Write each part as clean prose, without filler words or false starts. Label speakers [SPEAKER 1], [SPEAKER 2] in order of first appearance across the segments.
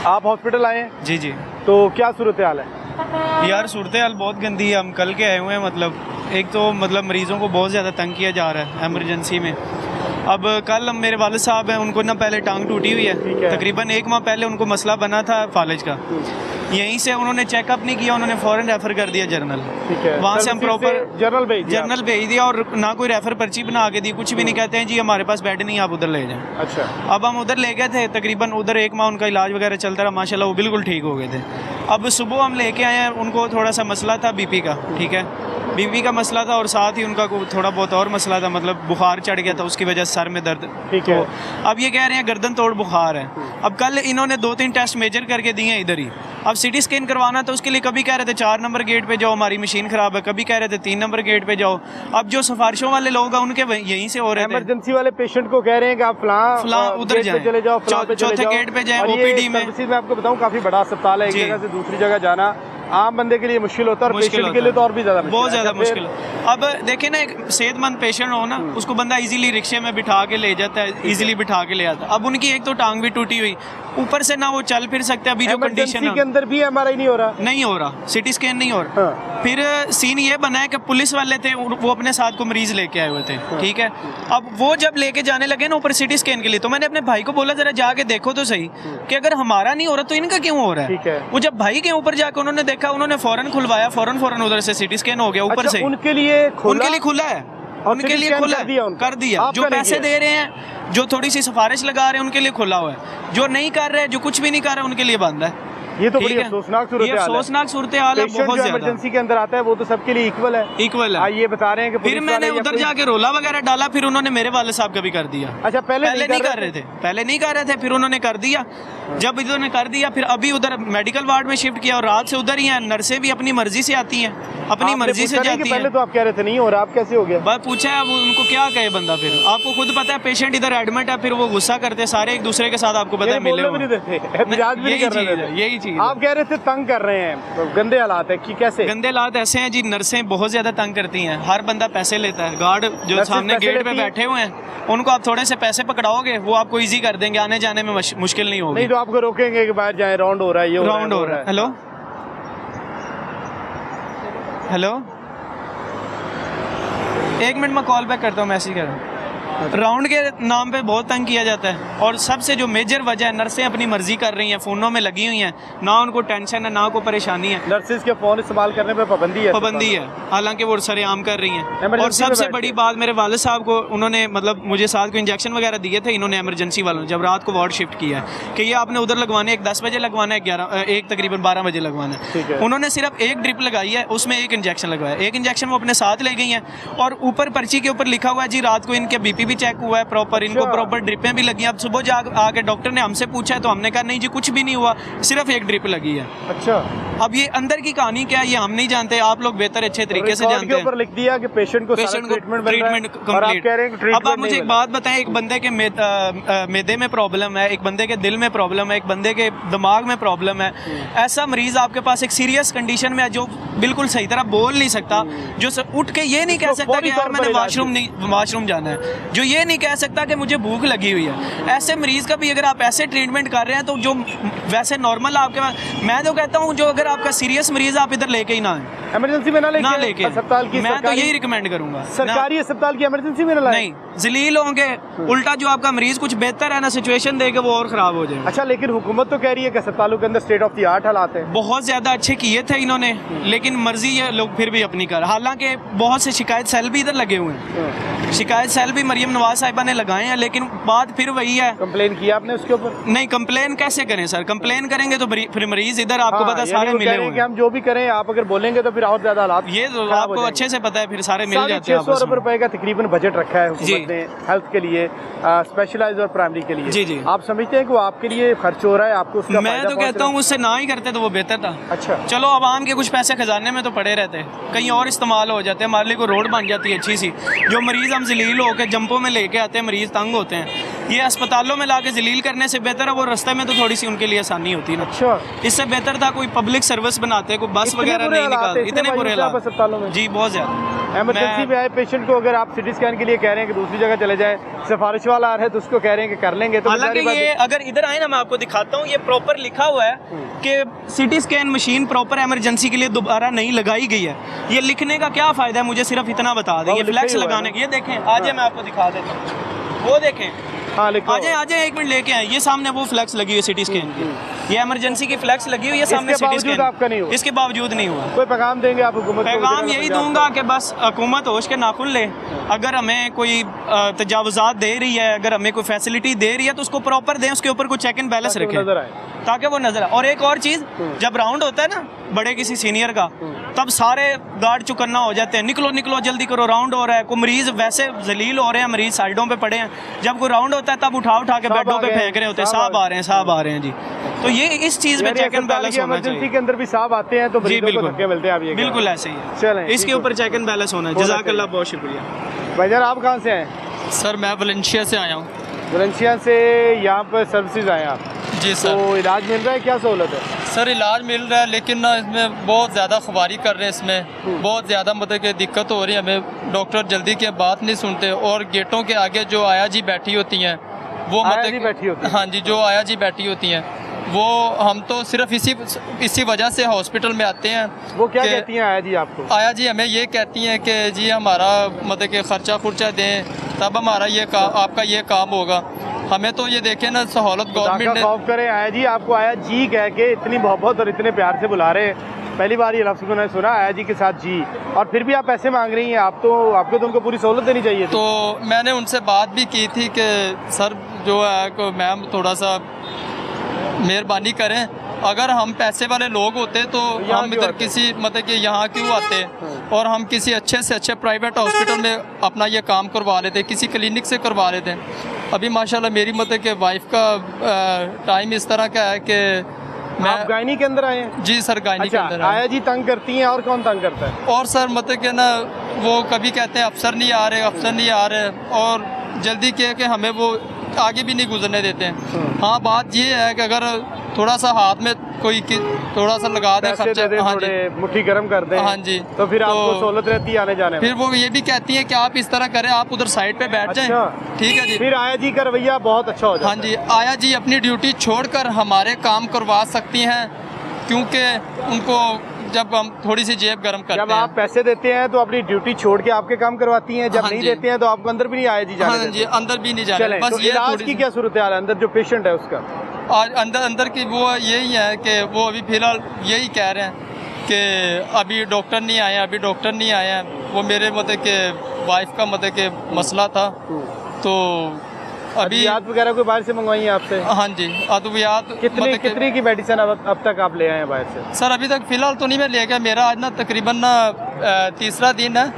[SPEAKER 1] आप हॉस्पिटल आए हैं?
[SPEAKER 2] जी जी।
[SPEAKER 1] तो क्या सूरत हाल है?
[SPEAKER 2] यार सूरत हाल बहुत गंदी है। हम कल के आए हुए हैं। मतलब एक तो मतलब मरीज़ों को बहुत ज़्यादा तंग किया जा रहा है एमरजेंसी में। अब कल मेरे वालिद साहब हैं, उनको ना पहले टांग टूटी हुई है। तकरीबन 1 माह पहले उनको मसला बना था फालिज का। यहीं से उन्होंने चेकअप नहीं किया, उन्होंने फ़ौरन रेफ़र कर दिया जर्नल। वहाँ से हम प्रॉपर जर्नल भेज दिया और ना कोई रेफ़र पर्ची बना के दी, कुछ भी नहीं। कहते हैं जी हमारे पास बेड नहीं, आप उधर ले जाएं।
[SPEAKER 1] अच्छा।
[SPEAKER 2] अब हम उधर ले गए थे, तकरीबन उधर 1 माह उनका इलाज वगैरह चलता रहा, माशाल्लाह वो बिल्कुल ठीक हो गए थे। अब सुबह हम लेके आए हैं, उनको थोड़ा सा मसला था बीपी का, ठीक है, बीपी का मसला था और साथ ही उनका थोड़ा बहुत और मसला था, मतलब बुखार चढ़ गया था, उसकी वजह से सर में दर्द।
[SPEAKER 1] ठीक है।
[SPEAKER 2] तो अब ये कह रहे हैं गर्दन तोड़ बुखार है। अब कल इन्होंने 2-3 टेस्ट मेजर करके दिए हैं इधर ही। अब सिटी स्कैन करवाना तो उसके लिए कभी कह रहे थे 4 नंबर गेट पे जाओ, हमारी मशीन ख़राब है, कभी कह रहे थे 3 नंबर गेट पे जाओ। अब जो सिफारिशों वाले लोग हैं उनके यहीं से हो रहे थे।
[SPEAKER 1] इमरजेंसी वाले पेशेंट को कह रहे हैं कि आप फलां
[SPEAKER 2] उधर
[SPEAKER 1] चले जाओ,
[SPEAKER 2] चौथे गेट पे जाए, ओपीडी में।
[SPEAKER 1] मैं आपको बताऊं काफी बड़ा अस्पताल है, एक जगह से दूसरी जगह जाना आम बंदे के लिए मुश्किल होता है और पेशेंट के लिए तो और भी ज़्यादा
[SPEAKER 2] बहुत ज़्यादा मुश्किल। अब देखें ना, एक सेहतमंद पेशेंट हो ना, उसको बंदा इजीली रिक्शे में बिठा के ले जाता है, इजीली बिठा के ले आता है। अब उनकी एक तो टांग भी टूटी हुई, ऊपर से ना वो चल फिर सकते। अभी जो कंडीशन
[SPEAKER 1] के अंदर भी एमआरआई नहीं हो रहा,
[SPEAKER 2] नहीं हो रहा, सिटी स्कैन नहीं हो रहा। फिर सीन ये बना है कि पुलिस वाले थे, वो अपने साथ को मरीज लेके आए हुए थे, ठीक है। अब वो जब लेके जाने लगे ना ऊपर सिटी स्कैन के लिए, तो मैंने अपने भाई को बोला जरा जाके देखो तो सही कि अगर हमारा नहीं हो रहा तो इनका क्यों हो रहा है। वो जब भाई के ऊपर जाकर उन्होंने देखा, उन्होंने फौरन खुलवाया, फौरन उधर से सिटी स्कैन हो गया ऊपर से।
[SPEAKER 1] उनके लिए खुला
[SPEAKER 2] है, उनके लिए खुला कर दिया। जो पैसे दे रहे हैं, जो थोड़ी सी सिफारिश लगा रहे हैं, उनके लिए खुला हुआ है। जो नहीं कर रहे, जो कुछ भी नहीं कर रहे, उनके लिए बंद है।
[SPEAKER 1] ये तो बड़ी अफसोसनाक सूरत हाल है। बहुत ज्यादा इमरजेंसी के अंदर आता है वो तो सबके लिए इक्वल है। ये बता रहे हैं कि
[SPEAKER 2] फिर मैंने उधर जाके रोला वगैरह डाला, फिर उन्होंने मेरे वालिद साहब का भी कर दिया।
[SPEAKER 1] अच्छा, पहले
[SPEAKER 2] नहीं कर रहे थे, पहले नहीं कर रहे थे, फिर उन्होंने कर दिया। जब इन्होंने कर दिया, फिर अभी उधर मेडिकल वार्ड में शिफ्ट किया और रात से उधर ही हैं। नर्सें भी अपनी मर्जी से आती हैं, अपनी मर्जी से जाती हैं।
[SPEAKER 1] पहले तो आप कह रहे थे नहीं हो रहा, आप कैसे हो गया?
[SPEAKER 2] बस पूछा है, अब उनको क्या कहे बंदा। फिर आपको खुद पता है पेशेंट इधर एडमिट है, फिर वो गुस्सा करते सारे एक दूसरे के साथ, आपको पता है मिले यही चीज।
[SPEAKER 1] आप कह रहे थे तंग कर रहे हैं, गंदे हालात है कि कैसे?
[SPEAKER 2] गंदे हालात ऐसे हैं जी, नर्सें बहुत ज्यादा तंग करती हैं। हर बंदा पैसे लेता है। गार्ड जो सामने गेट पे बैठे हुए हैं, उनको आप थोड़े से पैसे पकड़ाओगे, वो आपको इजी कर देंगे, आने जाने में मुश्किल नहीं होगी।
[SPEAKER 1] नहीं तो आपको रोकेंगे कि बाहर जाए, राउंड हो रहा है, ये
[SPEAKER 2] राउंड हो रहा है। हेलो हेलो, 1 मिनट में कॉल बैक करता हूँ, मैसेज कर रहा हूँ। राउंड के नाम पे बहुत तंग किया जाता है। और सबसे जो मेजर वजह है, नर्सें अपनी मर्जी कर रही हैं, फ़ोनों में लगी हुई हैं, ना उनको टेंशन है, ना कोई परेशानी है।
[SPEAKER 1] नर्सेज के फ़ोन इस्तेमाल करने पे पाबंदी है,
[SPEAKER 2] हालांकि वो सरेआम कर रही हैं। और सबसे बड़ी बात, मेरे वालिद साहब को उन्होंने मतलब मुझे साथ को इंजेक्शन वगैरह दिए थे इन्होंने एमरजेंसी वालों ने, जब रात को वार्ड शिफ्ट किया है कि ये आपने उधर लगवाने, एक 10 बजे लगवाना है, एक तकरीबन 12 बजे लगवाना है। उन्होंने सिर्फ एक ड्रिप लगाई है, उसमें एक इंजेक्शन लगवाया। एक इंजेक्शन वो अपने साथ ले गई हैं और ऊपर पर्ची के ऊपर लिखा हुआ है जी रात को इनके बीपी भी चेक हुआ है, पर इनको प्रॉपर ड्रिपें भी लगी। अब सुबह आके डॉक्टर ने हमसे पूछा है तो हमने कहा नहीं जी कुछ भी नहीं हुआ, सिर्फ एक ड्रिप लगी है।
[SPEAKER 1] अच्छा,
[SPEAKER 2] अब ये अंदर की कहानी क्या है ये हम नहीं जानते, आप लोग बेहतर अच्छे तरीके से जानते हैं।
[SPEAKER 1] ऊपर लिख दिया कि पेशेंट को ट्रीटमेंट
[SPEAKER 2] कंप्लीट। अब आप मुझे एक बात बताएं, एक बंदे के मैदे में प्रॉब्लम है, एक बंदे के दिल में प्रॉब्लम है, एक बंदे के दिमाग में प्रॉब्लम है, ऐसा मरीज आपके पास एक सीरियस कंडीशन में है जो बिल्कुल सही तरह बोल नहीं सकता, जो उठ के ये नहीं कह सकता कि यार मैंने वाशरूम जाना है, जो ये नहीं कह सकता कि मुझे भूख लगी हुई है, ऐसे मरीज का भी अगर आप ऐसे ट्रीटमेंट कर रहे हैं तो जो वैसे नॉर्मल आपके पास, मैं तो कहता हूँ जो अगर आपका सीरियस मरीज आप इधर लेके ही ना आए,
[SPEAKER 1] इमरजेंसी में ना लेके अस्पताल की,
[SPEAKER 2] मैं तो यही रिकमेंड करूंगा,
[SPEAKER 1] सरकारी अस्पताल की इमरजेंसी में ना लाएं।
[SPEAKER 2] नहीं, जलील होंगे, उल्टा जो आपका मरीज कुछ बेहतर है ना सिचुएशन देगा वो और खराब हो जाए।
[SPEAKER 1] अच्छा, लेकिन हुकूमत तो कह रही है कि अस्पतालों के अंदर स्टेट ऑफ द आर्ट हालात है।
[SPEAKER 2] बहुत ज्यादा अच्छे किए थे इन्होंने, लेकिन मर्जी ये लोग फिर भी अपनी कर, हालांकि बहुत से शिकायत सेल भी इधर लगे हुए हैं, शिकायत सेल भी मरियम नवाज साहिबा ने लगाए हैं, लेकिन बात फिर वही है।
[SPEAKER 1] कंप्लेन किया आपने उसके ऊपर?
[SPEAKER 2] नहीं, कंप्लेन कैसे करें सर, कंप्लेन करेंगे तो फिर मरीज इधर आपको पता सारे मिले हुए हैं।
[SPEAKER 1] हम जो भी करें आप अगर बोलेंगे तो फिर और ज्यादा हालात,
[SPEAKER 2] ये तो आपको अच्छे से पता है, फिर सारे मिल जाते हैं।
[SPEAKER 1] 600 अरब रुपए का तकरीबन बजट रखा है हुकूमत ने हेल्थ के लिए, स्पेशलाइज्ड और प्राइमरी के लिए।
[SPEAKER 2] जी जी।
[SPEAKER 1] आप समझते हैं कि वो आपके लिए खर्च हो रहा है, आपको उसका
[SPEAKER 2] मैं तो कहता हूँ उससे ना ही करते तो वो बेहतर था।
[SPEAKER 1] अच्छा,
[SPEAKER 2] चलो आवाम के कुछ पैसे खजाने में तो पड़े रहते हैं, कहीं और इस्तेमाल हो जाते हैं, हमारे लिए को रोड बन जाती है अच्छी सी, जो मरीज हम जलील होकर जंपों में लेके आते हैं, मरीज तंग होते हैं, ये अस्पतालों में लाके जलील करने से बेहतर है वो रास्ते में तो थोड़ी सी उनके लिए आसानी होती है ना।
[SPEAKER 1] अच्छा,
[SPEAKER 2] इससे बेहतर था कोई पब्लिक सर्विस बनाते, कोई बस वगैरह नहीं निकालते। इतने बुरे हालात
[SPEAKER 1] अस्पतालों में
[SPEAKER 2] जी, बहुत ज़्यादा।
[SPEAKER 1] इमरजेंसी में आए पेशेंट को अगर आप सिटी स्कैन के लिए कह रहे हैं कि दूसरी जगह चले जाए, सिफारिश वाला आ रहा है तो उसको कह रहे हैं कि कर लेंगे, तो
[SPEAKER 2] हालांकि ये अगर इधर आए ना मैं आपको दिखाता हूँ, ये प्रॉपर लिखा हुआ है कि CT scan machine proper emergency के लिए दोबारा नहीं लगाई गई है। ये लिखने का क्या फ़ायदा है, मुझे सिर्फ इतना बता दें। ये फ्लैक्स लगाने के, ये देखें, आज मैं आपको दिखा देता हूँ, वो देखें।
[SPEAKER 1] हाँ,
[SPEAKER 2] आ जाए 1 मिनट लेके आए। ये सामने वो फ्लैक्स लगी हुई है सिटी स्कैन की, ये इमरजेंसी की फ्लैक्स लगी हुई है सामने सिटी स्कैन।
[SPEAKER 1] आपका नहीं हुआ,
[SPEAKER 2] इसके बावजूद नहीं हुआ।
[SPEAKER 1] कोई पैगाम देंगे आप हुकूमत को?
[SPEAKER 2] पैगाम यही दूंगा कि बस हुकूमत होश के नाखुन ले। अगर हमें कोई तजावुज़ात दे रही है, अगर हमें कोई फैसिलिटी दे रही है तो उसको प्रॉपर दें, उसके ऊपर कोई चेक एंड बैलेंस रखें ताकि वो नजर आए। और एक और चीज़, जब राउंड होता है ना बड़े किसी सीनियर का, तब सारे गार्ड चुकन्ना हो जाते हैं, निकलो निकलो जल्दी करो, राउंड हो रहा है। कोई मरीज वैसे जलील हो रहे हैं, मरीज साइडों पे पड़े हैं, जब कोई राउंड होता है तब उठा उठा के बेडों पे फेंक रहे होते हैं, साहब आ रहे हैं, साहब आ रहे हैं जी। तो ये इस चीज़ पे चेक एंड बैलेंस होना चाहिए।
[SPEAKER 1] इमरजेंसी के अंदर भी साहब आते हैं तो
[SPEAKER 2] जी बिल्कुल
[SPEAKER 1] मिलते हैं, आप ये
[SPEAKER 2] बिल्कुल ऐसे ही है।
[SPEAKER 1] चलें,
[SPEAKER 2] इसके ऊपर चेक एंड बैलेंस होना है। जज़ाकल्लाह, बहुत शुक्रिया।
[SPEAKER 1] भाईजान आप कहाँ से हैं?
[SPEAKER 3] सर मैं वलेंशिया से आया हूँ।
[SPEAKER 1] वलेंशिया से यहाँ पर सर्विसेज आए आप?
[SPEAKER 3] जी सर।
[SPEAKER 1] तो इलाज मिल रहा है, क्या सहूलत है?
[SPEAKER 3] सर इलाज मिल रहा है, लेकिन ना इसमें बहुत ज़्यादा खुबारी कर रहे हैं, इसमें बहुत ज़्यादा मतलब कि दिक्कत हो रही है हमें। डॉक्टर जल्दी की बात नहीं सुनते, और गेटों के आगे जो आया जी बैठी होती हैं वो मतलब, हाँ जी, जो आया जी बैठी होती हैं वो, हम तो सिर्फ इसी वजह से हॉस्पिटल में आते हैं।
[SPEAKER 1] वो क्या कहती हैं आया जी आपको?
[SPEAKER 3] आया जी हमें ये कहती हैं कि जी हमारा मतलब कि ख़र्चा खुर्चा दें, तब हमारा ये आपका ये काम होगा। हमें तो ये देखें ना, सहूलत गवर्नमेंट ने
[SPEAKER 1] खौफ करे। आया जी आपको आया जी कह के इतनी मोहब्बत और इतने प्यार से बुला रहे हैं, पहली बार ये लफ्ज़ मैंने सुना आया जी के साथ जी, और फिर भी आप पैसे मांग रही हैं। आपको तो उनको पूरी सहूलत देनी चाहिए थी।
[SPEAKER 3] तो मैंने उनसे बात भी की थी कि सर जो है को मैम थोड़ा सा मेहरबानी करें, अगर हम पैसे वाले लोग होते तो हम इधर किसी मतलब कि यहाँ क्यों आते, और हम किसी अच्छे से अच्छे प्राइवेट हॉस्पिटल में अपना ये काम करवा लेते, किसी क्लिनिक से करवा लेते। अभी माशाल्लाह मेरी मतलब कि वाइफ का टाइम इस तरह का है कि
[SPEAKER 1] आप गायनी के अंदर आए हैं?
[SPEAKER 3] जी सर, गायनी के अंदर
[SPEAKER 1] आया जी तंग करती हैं, और कौन तंग करता है?
[SPEAKER 3] और सर मतलब कि ना वो कभी कहते हैं अफसर नहीं आ रहे, अफसर नहीं आ रहे, और जल्दी किया कि हमें वो आगे भी नहीं गुजरने देते हैं। हाँ, बात ये है कि अगर थोड़ा सा हाथ में कोई थोड़ा सा लगा दे खर्चा, हाँ जी,
[SPEAKER 1] मुट्ठी गर्म कर दे, हाँ जी, तो फिर आपको सहूलत रहती है आने जाने में।
[SPEAKER 3] फिर वो ये भी कहती है कि आप इस तरह करें, आप उधर साइड पे बैठ जाएं। ठीक है जी।
[SPEAKER 1] फिर आया जी का रवैया बहुत अच्छा हो जाता है।
[SPEAKER 3] हाँ जी, आया जी अपनी ड्यूटी छोड़कर हमारे काम करवा सकती हैं, क्योंकि उनको जब हम थोड़ी सी जेब गर्म करते हैं,
[SPEAKER 1] जब आप पैसे देते हैं तो अपनी ड्यूटी छोड़ के आपके काम करवाती हैं, जब नहीं देते हैं तो आपको अंदर भी नहीं आया जी जाने।
[SPEAKER 3] हाँ जी, अंदर भी नहीं जाने।
[SPEAKER 1] बस ये इलाज की क्या सूरत हाल है अंदर जो पेशेंट है उसका?
[SPEAKER 3] और अंदर की वो यही है कि वो अभी फ़िलहाल यही कह रहे हैं कि अभी डॉक्टर नहीं आए, अभी डॉक्टर नहीं आए हैं। वो मेरे मतलब कि वाइफ का मतलब कि मसला था, तो अभी
[SPEAKER 1] अद्वियात वगैरह कोई बाहर से मंगवाई है आपसे?
[SPEAKER 3] हाँ जी, अद्वियात
[SPEAKER 1] कितनी की मेडिसिन अब तक आप ले आए हैं बाहर से?
[SPEAKER 3] सर अभी तक फ़िलहाल तो नहीं मैं ले गया, मेरा आज ना तकरीबन ना तीसरा दिन है।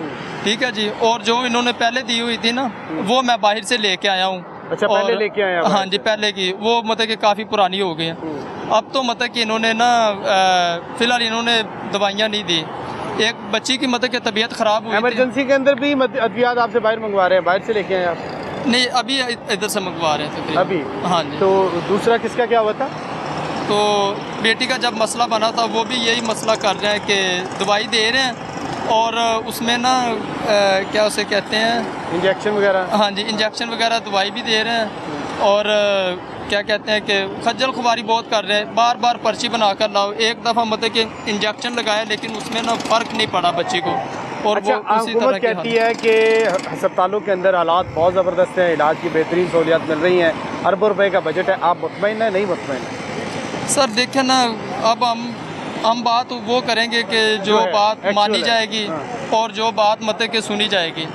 [SPEAKER 3] ठीक है जी, और जो इन्होंने पहले दी हुई थी ना वो मैं बाहर से लेके आया हूँ।
[SPEAKER 1] अच्छा, पहले लेके आए?
[SPEAKER 3] हाँ जी, पहले की वो मतलब कि काफ़ी पुरानी हो गई हैं। अब तो मतलब कि इन्होंने ना फ़िलहाल इन्होंने दवाइयाँ नहीं दी। एक बच्ची की मतलब कि तबीयत ख़राब हुई।
[SPEAKER 1] इमरजेंसी के अंदर भी अद्वियात आपसे बाहर मंगवा रहे हैं? बाहर से लेके आए आप?
[SPEAKER 3] नहीं, अभी इधर से मंगवा रहे हैं
[SPEAKER 1] अभी।
[SPEAKER 3] हाँ जी।
[SPEAKER 1] तो दूसरा किसका क्या हुआ था?
[SPEAKER 3] तो बेटी का जब मसला बना था वो भी यही मसला कर रहे हैं कि दवाई दे रहे हैं, और उसमें ना क्या उसे कहते हैं,
[SPEAKER 1] इंजेक्शन वगैरह।
[SPEAKER 3] हाँ जी, इंजेक्शन वगैरह दवाई भी दे रहे हैं, और क्या कहते हैं कि खज्जल खुबारी बहुत कर रहे हैं, बार बार पर्ची बना कर लाओ। एक दफ़ा मतलब कि इंजेक्शन लगाया लेकिन उसमें ना फ़र्क नहीं पड़ा बच्ची को, और
[SPEAKER 1] अच्छा,
[SPEAKER 3] वो उसी तरह
[SPEAKER 1] कहती है कि अस्पतालों के अंदर हालात बहुत ज़बरदस्त हैं, इलाज की बेहतरीन सहूलियात मिल रही हैं, अरबों रुपए का बजट है, आप मुतमईन है नहीं मुतमईन?
[SPEAKER 3] सर देखें ना, अब हम बात वो करेंगे कि जो बात मानी जाएगी और जो बात मतलब कि सुनी जाएगी।